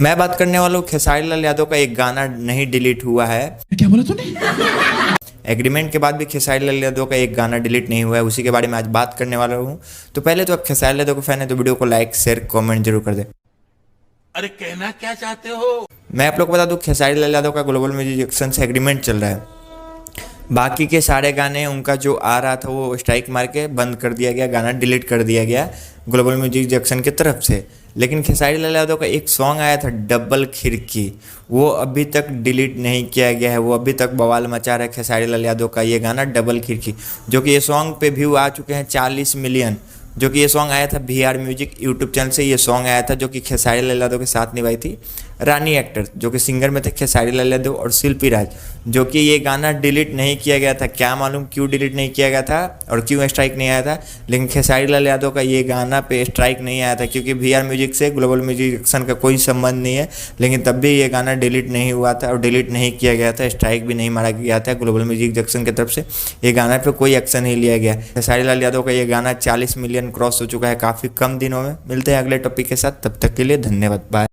मैं बात करने वाला हूँ खेसारी लाल यादव का एक गाना नहीं डिलीट हुआ है। क्या बोला तूने? एग्रीमेंट के बाद भी खेसारी लाल यादव का एक गाना डिलीट नहीं हुआ है, उसी के बारे में आज बात करने वाला हूँ। तो पहले तो आप खेसारी लाल यादव को फैन है तो वीडियो को लाइक शेयर कमेंट जरूर कर दे। अरे कहना क्या चाहते हो? मैं आप लोग को बता दूँ खेसारी लाल यादव का ग्लोबल म्यूजिक एक्शन से एग्रीमेंट चल रहा है। बाकी के सारे गाने उनका जो आ रहा था वो स्ट्राइक मार के बंद कर दिया गया, गाना डिलीट कर दिया गया ग्लोबल म्यूजिक जंक्शन की तरफ से। लेकिन खेसारी लाल यादव का एक सॉन्ग आया था डबल खिड़की, वो अभी तक डिलीट नहीं किया गया है। वो अभी तक बवाल मचा रहा है खेसारी लाल यादव का ये गाना डबल खिड़की, जो कि ये सॉन्ग पे व्यू आ चुके हैं 40 मिलियन। जो कि ये सॉन्ग आया था VR म्यूजिक यूट्यूब चैनल से ये सॉन्ग आया था, जो कि खेसारी लाल यादव के साथ निभाई थी रानी एक्टर, जो कि सिंगर में थे खेसारी लाल यादव और शिल्पी राज। जो कि ये गाना डिलीट नहीं किया गया था, क्या मालूम क्यों डिलीट नहीं किया गया था और क्यों स्ट्राइक नहीं आया था। लेकिन खेसारी लाल यादव का ये गाना पे स्ट्राइक नहीं आया था, क्योंकि VR म्यूजिक से ग्लोबल म्यूजिक एक्शन का कोई संबंध नहीं है। लेकिन तब भी ये गाना डिलीट नहीं हुआ था और डिलीट नहीं किया गया था, स्ट्राइक भी नहीं मारा गया था ग्लोबल म्यूजिक जंक्शन की तरफ से। ये गाना पे कोई एक्शन नहीं लिया गया। खेसारी लाल यादव का ये गाना 40 मिलियन क्रॉस हो चुका है काफ़ी कम दिनों में। मिलते हैं अगले टॉपिक के साथ, तब तक के लिए धन्यवाद, बाय।